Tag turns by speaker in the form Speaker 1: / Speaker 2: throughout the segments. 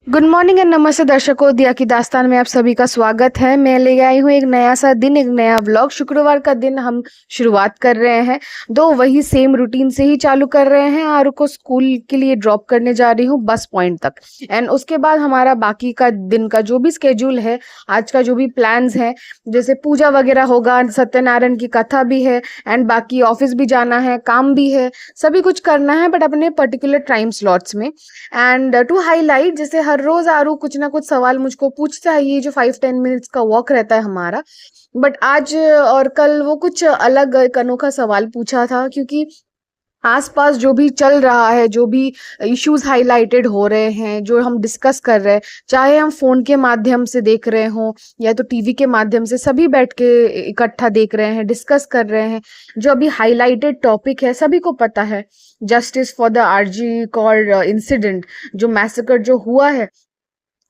Speaker 1: Good morning and नमस्ते दर्शकों, दिया की दास्तान में आप सभी का स्वागत है। मैं ले आई हूँ एक नया सा दिन, एक नया व्लॉग। शुक्रवार का दिन हम शुरुआत कर रहे हैं, दो वही सेम रूटीन से ही चालू कर रहे हैं। आरू को स्कूल के लिए ड्रॉप करने जा रही हूँ बस पॉइंट तक, एंड उसके बाद हमारा बाकी का दिन का जो भी स्केड्यूल है, आज का जो भी प्लान्स है, जैसे पूजा वगैरह होगा, सत्यनारायण की कथा भी है, एंड बाकी ऑफिस भी जाना है, काम भी है, सभी कुछ करना है, बट अपने पर्टिकुलर टाइम स्लॉट्स में। एंड टू हाईलाइट, जैसे हर रोज आरू कुछ ना कुछ सवाल मुझको पूछता है, ये जो 5-10 मिनट्स का वॉक रहता है हमारा, बट आज और कल वो कुछ अलग एक अनोखा सवाल पूछा था, क्योंकि आसपास जो भी चल रहा है, जो भी इश्यूज हाईलाइटेड हो रहे हैं, जो हम डिस्कस कर रहे हैं, चाहे हम फोन के माध्यम से देख रहे हों या तो टीवी के माध्यम से, सभी बैठ के इकट्ठा देख रहे हैं, डिस्कस कर रहे हैं। जो अभी हाईलाइटेड टॉपिक है, सभी को पता है, justice for the R G Kar incident, जो मैसेकर जो हुआ है।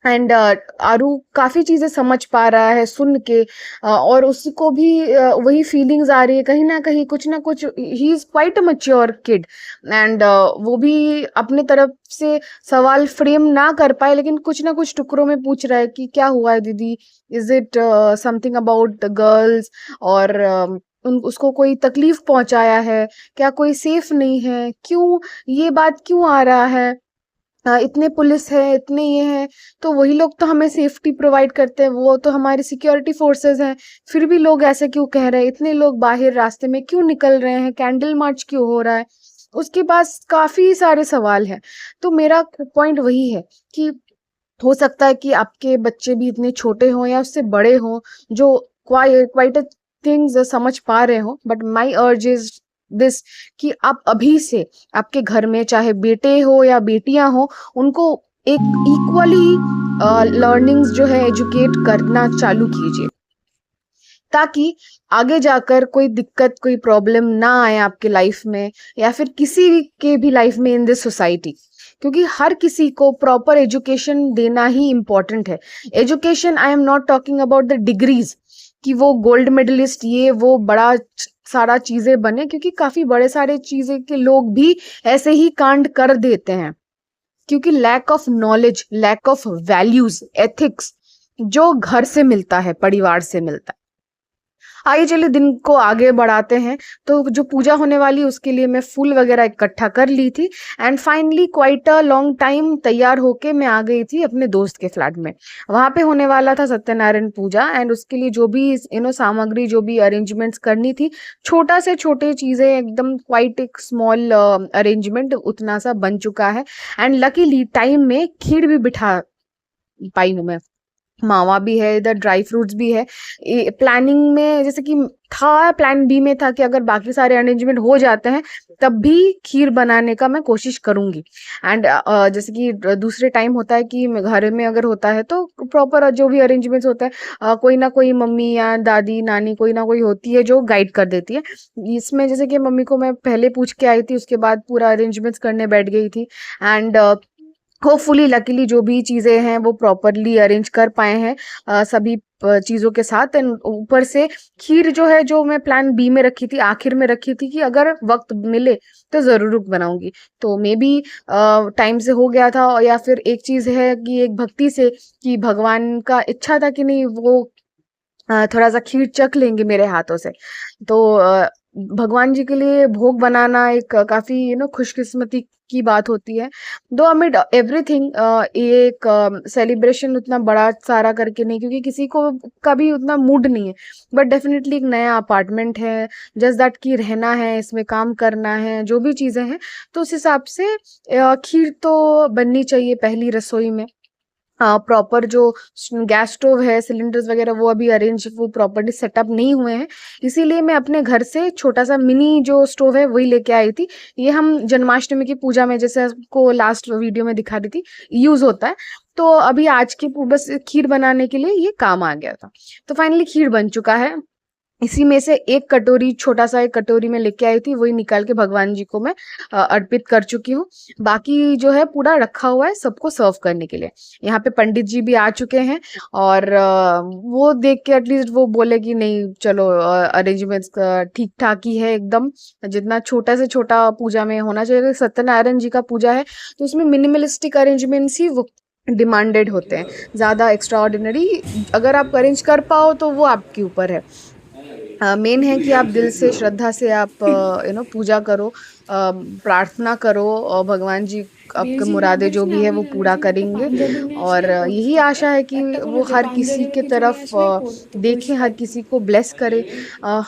Speaker 1: एंड आरू काफी चीजें समझ पा रहा है सुन के, और उसको भी वही फीलिंग्स आ रही है कहीं ना कुछ। He is quite a mature kid, and वो भी अपने तरफ से सवाल फ्रेम ना कर पाए, लेकिन कुछ ना कुछ टुकड़ों में पूछ रहा है कि क्या हुआ है दीदी, is it something about the girls, और उसको कोई तकलीफ पहुंचाया है क्या, कोई सेफ नहीं है, क्यों ये बात क्यों आ रहा है, इतने पुलिस है, इतने ये हैं, तो वही लोग तो हमें सेफ्टी प्रोवाइड करते हैं, वो तो हमारे सिक्योरिटी फोर्सेस हैं, फिर भी लोग ऐसे क्यों कह रहे हैं, इतने लोग बाहर रास्ते में क्यों निकल रहे हैं, कैंडल मार्च क्यों हो रहा है। उसके पास काफी सारे सवाल हैं। तो मेरा पॉइंट वही है कि हो सकता है कि आपके बच्चे भी इतने छोटे हों या उससे बड़े हों, जो क्वाइट थिंग्स समझ पा रहे हो, बट माई अर्ज इज दिस, कि आप अभी से आपके घर में चाहे बेटे हो या बेटियां हो, उनको एक इक्वली लर्निंग्स जो है एजुकेट करना चालू कीजिए, ताकि आगे जाकर कोई दिक्कत, कोई प्रॉब्लम ना आए आपके लाइफ में, या फिर किसी के भी लाइफ में इन दिस सोसाइटी। क्योंकि हर किसी को प्रॉपर एजुकेशन देना ही इम्पोर्टेंट है। Education, I am not talking about the degrees, कि वो गोल्ड मेडलिस्ट ये वो बड़ा सारा चीजें बने, क्योंकि काफी बड़े सारे चीजें के लोग भी ऐसे ही कांड कर देते हैं, क्योंकि lack of knowledge, lack of values, ethics जो घर से मिलता है, परिवार से मिलता है। आइए चलिए दिन को आगे बढ़ाते हैं। तो जो पूजा होने वाली उसके लिए मैं फूल वगैरह इकट्ठा कर ली थी, and finally quite a long time तैयार होके मैं आ गई थी अपने दोस्त के फ्लैट में। वहां पे होने वाला था सत्यनारायण पूजा, एंड उसके लिए जो भी सामग्री, जो भी अरेंजमेंट्स करनी थी, छोटा से छोटे चीजें एकदम क्वाइट एक स्मॉल अरेंजमेंट उतना सा बन चुका है। एंड लकीली टाइम में खीर भी बिठा पाई हूँ मैं, मावा भी है, इधर ड्राई फ्रूट्स भी है। प्लानिंग में जैसे कि था, प्लान बी में था कि अगर बाकी सारे अरेंजमेंट हो जाते हैं तब भी खीर बनाने का मैं कोशिश करूंगी। एंड जैसे कि दूसरे टाइम होता है कि घर में अगर होता है तो प्रॉपर जो भी अरेंजमेंट्स होता है, कोई ना कोई मम्मी या दादी नानी कोई ना कोई होती है जो गाइड कर देती है। इसमें जैसे कि मम्मी को मैं पहले पूछ के आई थी, उसके बाद पूरा अरेंजमेंट्स करने बैठ गई थी, एंड होपफुली लकीली जो भी चीजें हैं वो प्रॉपरली अरेंज कर पाए हैं, सभी चीजों के साथ। एंड ऊपर से खीर जो है, जो मैं प्लान बी में रखी थी, आखिर में रखी थी कि अगर वक्त मिले तो जरूर बनाऊंगी, तो मे बी टाइम से हो गया था। या फिर एक चीज है कि एक भक्ति से, कि भगवान का इच्छा था कि नहीं वो थोड़ा सा खीर चख लेंगे मेरे हाथों से, तो भगवान जी के लिए भोग बनाना एक काफी खुशकिस्मती की बात होती है। दो अमिड एवरीथिंग, ये एक सेलिब्रेशन उतना बड़ा सारा करके नहीं, क्योंकि किसी को का भी उतना मूड नहीं है, बट डेफिनेटली एक नया अपार्टमेंट है, जस्ट दैट की रहना है, इसमें काम करना है, जो भी चीजें हैं, तो उस हिसाब से खीर तो बननी चाहिए पहली रसोई में। प्रॉपर जो गैस स्टोव है, सिलेंडर्स वगैरह वो अभी अरेंज, वो प्रॉपर्ली सेटअप नहीं हुए हैं, इसीलिए मैं अपने घर से छोटा सा मिनी जो स्टोव है वही लेके आई थी। ये हम जन्माष्टमी की पूजा में, जैसे आपको लास्ट वीडियो में दिखा दी थी, यूज होता है। तो अभी आज की बस खीर बनाने के लिए ये काम आ गया था। तो फाइनली खीर बन चुका है। इसी में से एक कटोरी, छोटा सा एक कटोरी में लेके आई थी, वही निकाल के भगवान जी को मैं अर्पित कर चुकी हूँ। बाकी जो है पूरा रखा हुआ है सबको सर्व करने के लिए। यहाँ पे पंडित जी भी आ चुके हैं, और वो देख के एटलीस्ट वो बोले कि नहीं चलो, अरेंजमेंट्स ठीक ठाक ही है एकदम, जितना छोटा से छोटा पूजा में होना चाहिए। सत्यनारायण जी का पूजा है तो उसमें मिनिमलिस्टिक अरेंजमेंट्स ही वो डिमांडेड होते हैं, ज़्यादा एक्स्ट्रा ऑर्डिनरी अगर आप अरेंज कर पाओ तो वो आपके ऊपर है। मेन है कि आप दिल से श्रद्धा से आप पूजा करो, प्रार्थना करो और भगवान जी आपके मुरादे जो भी है वो पूरा करेंगे। और यही आशा है कि वो हर किसी के तरफ देखें, हर किसी को ब्लेस करे।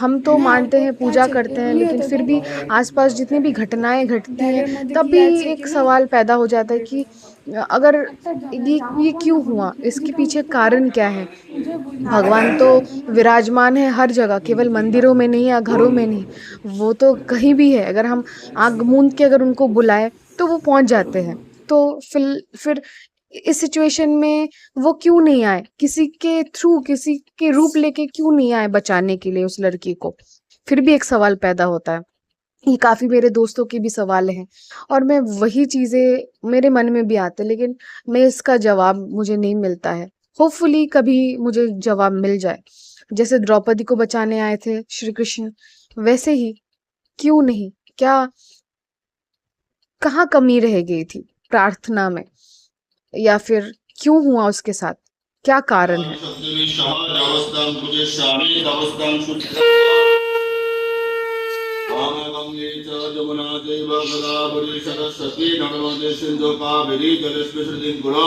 Speaker 1: हम तो मानते हैं, पूजा करते हैं, लेकिन फिर भी आसपास जितनी भी घटनाएं घटती हैं तब भी एक सवाल पैदा हो जाता है कि अगर ये क्यों हुआ, इसके पीछे कारण क्या है। भगवान तो विराजमान है हर जगह, केवल मंदिरों में नहीं या घरों में नहीं, वो तो कहीं भी है। अगर हम आँख मूंद के अगर उनको बुलाए तो वो पहुंच जाते हैं। तो फिर इस सिचुएशन में वो क्यों नहीं आए, किसी के थ्रू, किसी के रूप लेके क्यों नहीं आए बचाने के लिए उस लड़की को। फिर भी एक सवाल पैदा होता है। ये काफी मेरे दोस्तों के भी सवाल हैं और मैं वही चीजें मेरे मन में भी आते, लेकिन मैं इसका जवाब मुझे नहीं मिलता है। होपफुली कभी मुझे जवाब मिल जाए। जैसे द्रौपदी को बचाने आए थे श्री कृष्ण, वैसे ही क्यों नहीं, क्या कहाँ कमी रह गई थी प्रार्थना में, या फिर क्यों हुआ उसके साथ, क्या कारण है।
Speaker 2: गंगे च यमुना चैव गोदावरी सरस्वती नर्मदे सिंधु कावेरी जलेस्मिन् गुरु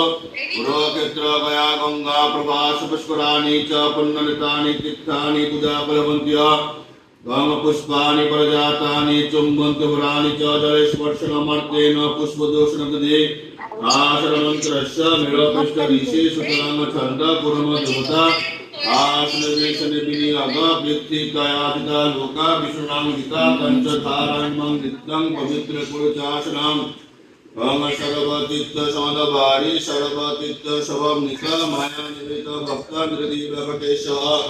Speaker 2: गुरुक्षेत्र गया गंगा प्रवास पुष्कराणि च पुण्यनतानि तीर्थानि पूजा फलवन्त्य गंग पुष्पाणि प्रजातानि चुम्बन्ति वराणि च जले स्पर्शनमर्तेन पुष्पदोषणकृते आश्रमन्त्रस्य निरपृष्ट ऋषि सुतरां छन्द गुरुम देवता आश्रमेशने विनियोग व्यक्तिकयादिता लोका विष्णुनामिता कंचधाराणमं नित्यं पवित्र कुरुचासनं ओम सर्वतीर्थ समदवारी सर्वतीर्थ शवनिका माया निमित्त भक्त निर्दीप वेंकटेश्वर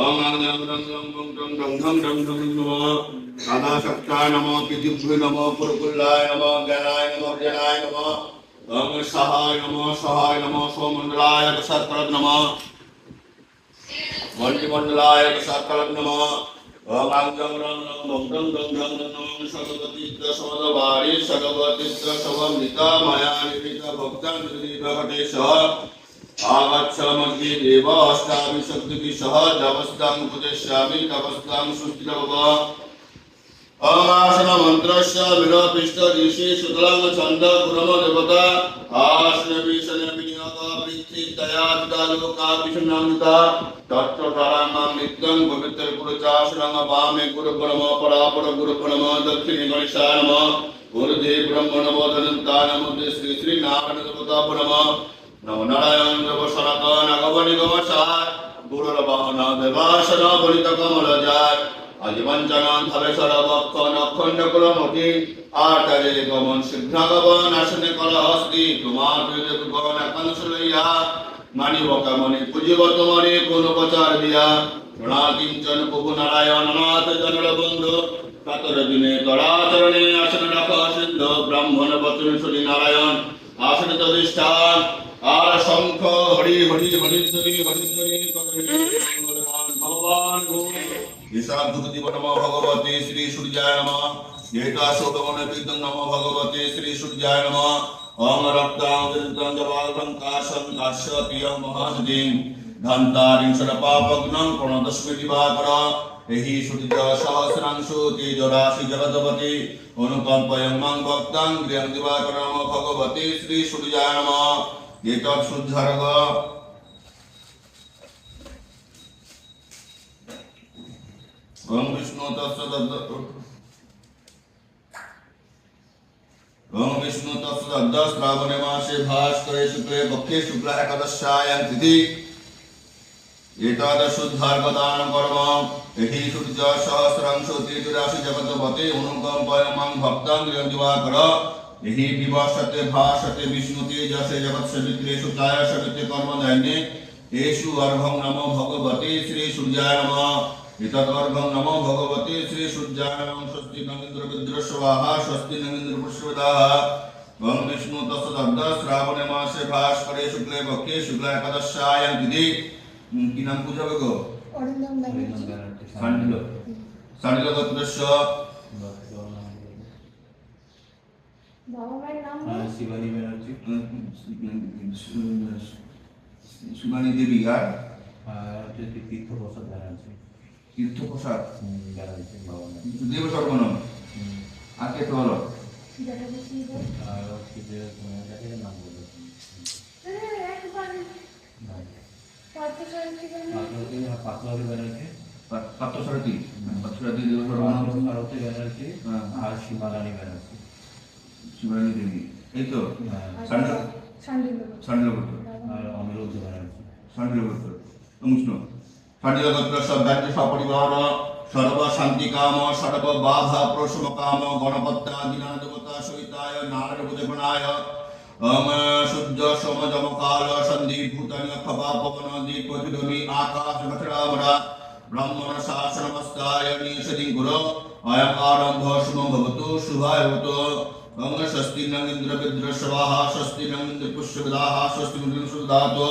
Speaker 2: ओम नमः नमः नमः सदा सत्ताय नमः पितृभ्यो नमः पुरकुलाय नमः ज्ञानाय नमः ज्ञानाय नमः ओम सहाय नमः सोमंडलाय सकल नमः मंडलाय सकल नमः ओम आंगं रं मंगं गंगं नमः सर्वतीर्थ समदवारी सर्वतीर्थ शवनिका माया निमित्त भक्त निर्दीप वेंकटेश्वर आगच्छ मग्गे देव अष्टाविशक्ति सह जवस्तं उपदेशामि तपस्तं सुस्थिरव आसन मंत्रस्य विरपिष्ट ऋषि सुतलं छंद गुरम देवता आसन विषण विनियोग वृत्ति दया लोका विष्णुनामिता तत्त्वधाराणां नित्यं पवित्र पुरुषासनं वामे गुरु परम परापर गुरु परम दक्षिणे गणेशाय नमः गुरुदेव ब्रह्म नमो धनंता नमो श्री श्री नारायण देवता परम नमो नारायण देव सनातन अगवनि गमसाय गुरुर्वाहन देवासन बलित कमल जाय अजिवंचनां धरे सरवक्षण अखंड कुलमति आचार्य गमन सिद्ध गमन आसने कलहस्ति तुमार देव गमन कंसलैया मानिवक मणि पूजिवत मणि कोनोपचार दिया प्रणाकिंचन प्रभु नारायण नाथ जनल बंधु कातर दिने तड़ाचरणे आसन रख सिद्ध ब्राह्मण वचन सुनि नारायण आसन तदिष्ठान आर शंख हरि हरि हरिद्वरि भगवान गो ईशाधुपति नमो भगवते श्री सूर्याय नमः एकाशोकवन पीतं नमो भगवते श्री सूर्याय नमः ओम रक्तांजलितं जवालंकाशं काश्यपियं महानदीं धन्तारिं सर्वपापग्नं प्रणतस्मै दिवाकर एहि सूर्य सहस्रांशु तेजराशि जगदपति अनुकंपयं मं भक्तं गृहं दिवाकर नमो भगवते श्री सूर्याय नमः एतत् शुद्धर्ग ओम विष्णु तत्सद श्रावणे मासे भास्करे शुक्ले पक्षे शुक्ल एकादशायां तिथि एकादशोद्धारकदानं कर्म एहि सूर्य सहस्रांशो तेजराशि जगतपते अनुकंपयं मं भक्तं गृहं दिवाकर एहि विवसते भासते विष्णु तेजसे जगत्सवित्रे सुताय सवित्रे कर्मधान्ये येषु अर्घं नमो भगवते श्री सूर्याय नमः इतदर्घं नमो भगवते श्री सूर्याय नमः स्वस्ति नमिन्द्र विद्रस्वाहा स्वस्ति नमिन्द्र पुष्पदाः ओम विष्णु तत्सद श्रावणे मासे भास्करे शुक्ले पक्षे शुक्ल एकादशायां तिथि की नाम पूजा गो सांडिल्य गोत्रस्य
Speaker 3: শিবানী ব্যানার্জি
Speaker 2: শিবানী দেবী আর
Speaker 3: আর হচ্ছে তীর্থপ্রসাদ ব্যানার্জি
Speaker 2: তীর্থপ্রসাদ
Speaker 3: ব্যানার্জি বাবা নাম।
Speaker 2: দেব সর্বনম
Speaker 3: হুম।
Speaker 2: আর কে হলো
Speaker 3: আর হচ্ছে যে যাকে নাম বললো পাতলাবি ব্যানার্জি
Speaker 2: পাত্রসারথী পাত্রসারথী দেব সর্বনম
Speaker 3: পার্বতী ব্যানার্জি
Speaker 2: হ্যাঁ।
Speaker 3: আর সীমারানী ব্যানার্জি।
Speaker 2: শিবানী দেবী এই তো
Speaker 3: হ্যাঁ।
Speaker 2: সান্ডলগোত্র
Speaker 3: আর অনিরুদ্ধ ব্যানার্জি।
Speaker 2: সান্ডলগোত্র অনুষ্ণ সান্ডলগোত্র সদার্য সপরিবার সর্ব শান্তি কাম সর্ব বাধা প্রশম কাম গণপত্তা দিনা দেবতা সহিতায় নারায়ণ বুধগণায় ওম সূর্য সোম যম কাল সন্ধি ভূতানি খপা পবন দীপ জ্যোতি আকাশ ঘটরামরা ব্রাহ্মণ শাসনমস্তায় নিষদি গুরু অয়ং আরম্ভ শুভম ভবতু শুভায় ভবতু ওম স্বস্তি নং ইন্দ্র বিদ্রস্বাহ স্বস্তি নং ইন্দ্র পুষ্যবিদাহ স্বস্তি মুদ্রিন সুদাতো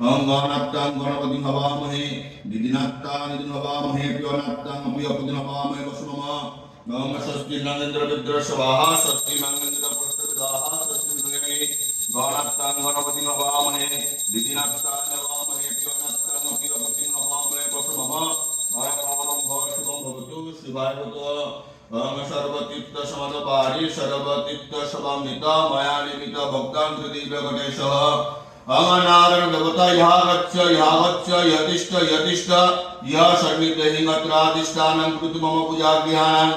Speaker 2: ওম গণাত্তাং গণপতিং হবামহে দিদিনাত্তাং নিদিন হবামহে প্রিয়নাত্তাং প্রিয়পতিং হবামহে বসুমমা ওম স্বস্তি নং ইন্দ্র বিদ্রস্বাহ স্বস্তি নং ইন্দ্র পুষ্যবিদাহ স্বস্তি মুদ্রিন গণাত্তাং গণপতিং হবামহে দিদিনাত্তাং হবামহে প্রিয়নাত্তাং প্রিয়পতিং হবামহে বসুমমা অয়ং আরম্ভ শুভম ভবতু শুভায় ভবতু ওম সর্বতীর্থ সমদপারি সর্বতীর্থ সমামিতা মায়া নিমিত ভক্তাং হৃদি বেঙ্কটেশঃ ওম নারায়ণ দেবতা ইহা গচ্ছ যতিষ্ঠ ইহ সন্নিধে হিংত্রাদিষ্ঠানং কৃতু মম পূজাগ্রহাণং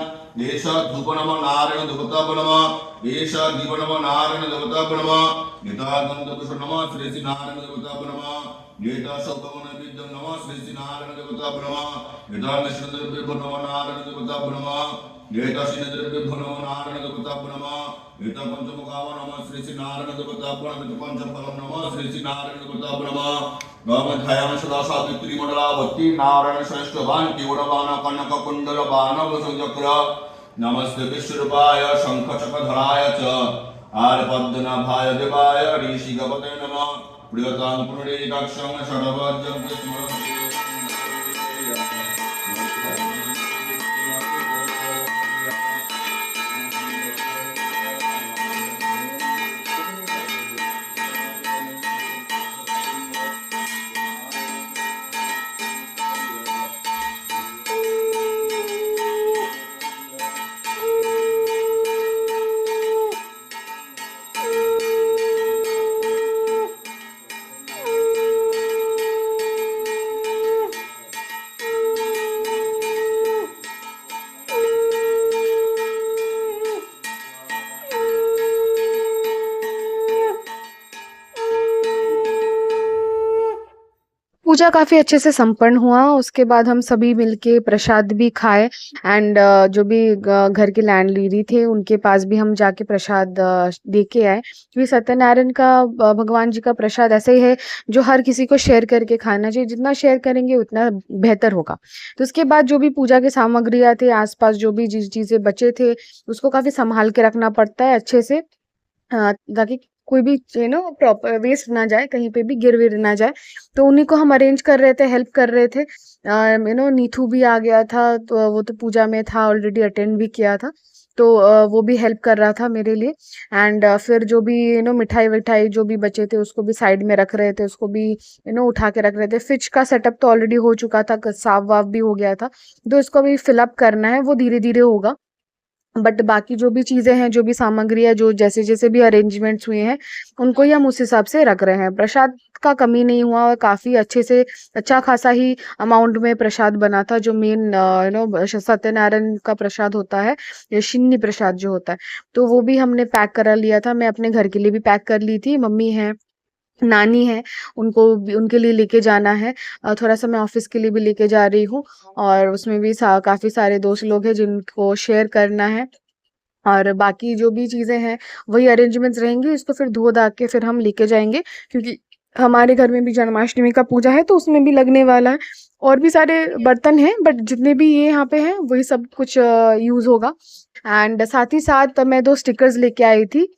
Speaker 2: এষ ধূপ নম নারায়ণ দেবতা নম এষ দীপ নম নারায়ণ দেবতা নম এতা গন্ধপুষ্প নম শ্রী শ্রী নারায়ণ দেবতা নম एता सौगमन विद्यं नमः श्री श्री नारायण देवता ब्रह्मा एता निष्णद्र विभो नमः नारायण देवता ब्रह्मा एता श्रीनद्र विभो नमः नारायण देवता ब्रह्मा एता पंचमुखाव नमः श्री श्री नारायण देवता ब्रह्मा एता पंचफलम नमः श्री श्री नारायण देवता ब्रह्मा गमध्यायाम सदा सावित्री मंडलावती नारायण श्रेष्ठवान केवलवान कनक कुंडल बाणव संचक्र नमस्ते विश्वरूपाय शंख चक्रधराय च आर पद्मनाभाय देवाय ऋषिगवते नमः प्रियतां पुनरेकाक्षं षडवर्जं स्मरन्ति
Speaker 1: पूजा काफी अच्छे से संपन्न हुआ। उसके बाद हम सभी मिलके प्रसाद भी खाए एंड जो भी घर के लैंड लेडी थे उनके पास भी हम जाके प्रसाद दे के आए, क्योंकि सत्यनारायण का भगवान जी का प्रसाद ऐसा ही है जो हर किसी को शेयर करके खाना चाहिए। जितना शेयर करेंगे उतना बेहतर होगा। तो उसके बाद जो भी पूजा की सामग्रियाँ थे, आसपास जो भी चीजें बचे थे उसको काफी संभाल के रखना पड़ता है अच्छे से, ताकि कोई भी प्रॉपर वेस्ट ना जाए, कहीं पे भी गिर विर ना जाए। तो उन्हीं को हम अरेंज कर रहे थे, हेल्प कर रहे थे। नीथू भी आ गया था, तो वो तो पूजा में था, ऑलरेडी अटेंड भी किया था, तो वो भी हेल्प कर रहा था मेरे लिए। एंड फिर जो भी मिठाई विठाई जो भी बचे थे उसको भी साइड में रख रहे थे, उसको भी उठा के रख रहे थे। फिश का सेटअप तो ऑलरेडी हो चुका था, साफ वाफ भी हो गया था, तो इसको भी फिलअप करना है, वो धीरे धीरे होगा। बट बाकी जो भी चीजें हैं, जो भी सामग्री है, जो जैसे जैसे भी अरेंजमेंट्स हुए हैं उनको ही हम उस हिसाब से रख रहे हैं। प्रसाद का कमी नहीं हुआ और काफी अच्छे से अच्छा खासा ही अमाउंट में प्रसाद बना था। जो मेन सत्यनारायण का प्रसाद होता है, या शिन्नी प्रसाद जो होता है, तो वो भी हमने पैक करा लिया था। मैं अपने घर के लिए भी पैक कर ली थी, मम्मी है, नानी है, उनको भी उनके लिए लेके जाना है। थोड़ा सा मैं ऑफिस के लिए भी लेके जा रही हूँ, और उसमें भी काफी सारे दोस्त लोग हैं जिनको शेयर करना है। और बाकी जो भी चीजें हैं वही अरेंजमेंट्स रहेंगी। इसको फिर धो धा के फिर हम लेके जाएंगे, क्योंकि हमारे घर में भी जन्माष्टमी का पूजा है, तो उसमें भी लगने वाला है। और भी सारे बर्तन हैं, बट जितने भी ये यहाँ पे हैं वही सब कुछ यूज होगा। एंड साथ ही साथ मैं 2 स्टिकर्स लेके आई थी,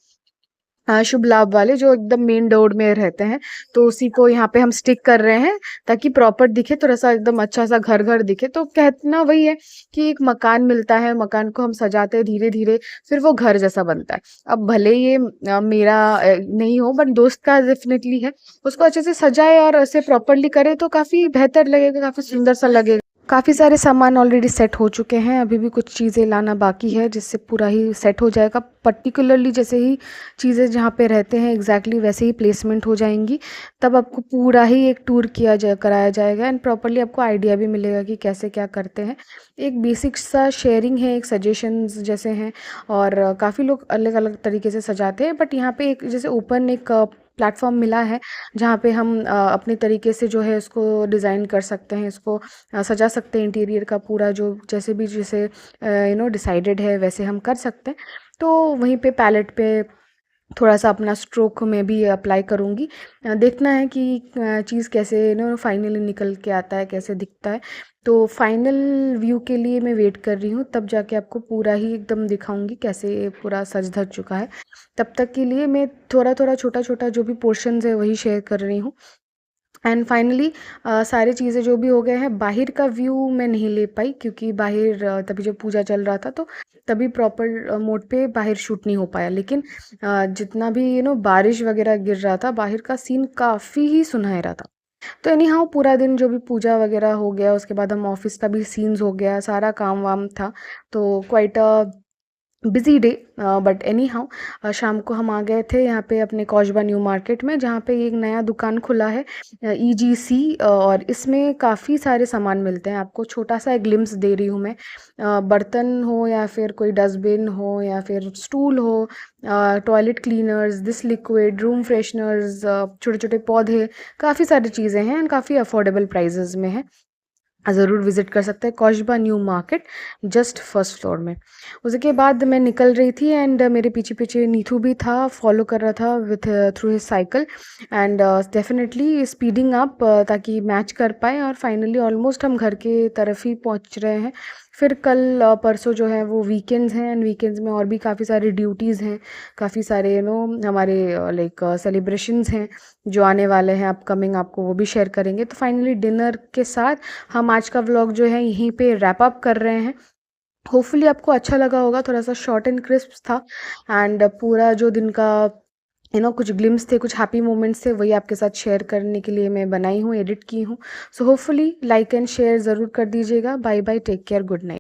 Speaker 1: शुभ लाभ वाले जो एकदम मेन डोर में रहते हैं, तो उसी को यहाँ पे हम स्टिक कर रहे हैं ताकि प्रॉपर दिखे, थोड़ा सा एकदम अच्छा सा घर घर दिखे। तो कहना वही है कि एक मकान मिलता है, मकान को हम सजाते हैं धीरे धीरे, फिर वो घर जैसा बनता है। अब भले ये मेरा नहीं हो, बट दोस्त का डेफिनेटली है, उसको अच्छे से सजाए और ऐसे प्रॉपरली करे तो काफ़ी बेहतर लगेगा, काफ़ी सुंदर सा लगेगा। काफ़ी सारे सामान ऑलरेडी सेट हो चुके हैं, अभी भी कुछ चीज़ें लाना बाकी है जिससे पूरा ही सेट हो जाएगा। पर्टिकुलरली जैसे ही चीज़ें जहाँ पे रहते हैं एग्जैक्टली वैसे ही प्लेसमेंट हो जाएंगी, तब आपको पूरा ही एक टूर कराया जाएगा एंड प्रॉपरली आपको आइडिया भी मिलेगा कि कैसे क्या करते हैं। एक बेसिक सा शेयरिंग है, एक सजेशंस जैसे हैं, और काफ़ी लोग अलग अलग तरीके से सजाते हैं, बट यहाँ पे एक जैसे ओपन एक प्लेटफॉर्म मिला है जहाँ पे हम अपने तरीके से जो है इसको डिज़ाइन कर सकते हैं, इसको सजा सकते हैं, इंटीरियर का पूरा जो जैसे भी जैसे डिसाइडेड है वैसे हम कर सकते हैं। तो वहीं पे पैलेट पे थोड़ा सा अपना स्ट्रोक में भी अप्लाई करूँगी। देखना है कि चीज़ कैसे फाइनली निकल के आता है, कैसे दिखता है। तो फाइनल व्यू के लिए मैं वेट कर रही हूँ, तब जाके आपको पूरा ही एकदम दिखाऊंगी कैसे पूरा सज धज चुका है। तब तक के लिए मैं थोड़ा थोड़ा छोटा छोटा जो भी पोर्शंस है वही शेयर कर रही हूँ। एंड फाइनली सारी चीज़ें जो भी हो गए हैं, बाहर का व्यू मैं नहीं ले पाई क्योंकि बाहर तभी जब पूजा चल रहा था तो तभी प्रॉपर मोड पे बाहर शूट नहीं हो पाया। लेकिन जितना भी बारिश वगैरह गिर रहा था, बाहर का सीन काफ़ी ही सुनहरा था। तो एनी हाउ पूरा दिन जो भी पूजा वगैरह हो गया, उसके बाद हम ऑफिस का भी सीन्स हो गया, सारा काम वाम था, तो quite busy day. But any how शाम को हम आ गए थे यहाँ पे अपने कौशबा न्यू मार्केट में, जहाँ पे एक नया दुकान खुला है EGC, और इसमें काफ़ी सारे सामान मिलते हैं। आपको छोटा सा एक ग्लिम्स दे रही हूँ मैं। बर्तन हो या फिर कोई डस्टबिन हो या फिर स्टूल हो, toilet cleaners, this liquid, room fresheners, छोटे छोटे पौधे, काफ़ी सारी चीज़ें हैं एंड काफ़ी अफोर्डेबल प्राइजेज़ में है। ज़रूर विज़िट कर सकते हैं कौशबा new market, just first floor में। उसके बाद मैं निकल रही थी एंड मेरे पीछे पीछे नीथू भी था, फॉलो कर रहा था with through his cycle and definitely speeding up ताकि मैच कर पाए। और फाइनली ऑलमोस्ट हम घर के तरफ ही पहुंच रहे हैं। फिर कल परसों जो है वो वीकेंड्स हैं एंड वीकेंड्स में और भी काफ़ी सारी ड्यूटीज़ हैं, काफ़ी सारे हमारे लाइक सेलिब्रेशंस हैं जो आने वाले हैं अपकमिंग, आपको वो भी शेयर करेंगे। तो फाइनली डिनर के साथ हम आज का व्लॉग जो है यहीं पे रैप अप कर रहे हैं। होपफुली आपको अच्छा लगा होगा, थोड़ा सा शॉर्ट एंड क्रिस्प था एंड पूरा जो दिन का कुछ ग्लिम्स थे, कुछ हैप्पी मोमेंट्स थे, वही आपके साथ शेयर करने के लिए मैं बनाई हूँ, एडिट की हूँ। So hopefully like and share ज़रूर कर दीजिएगा। Bye bye, take care, good night.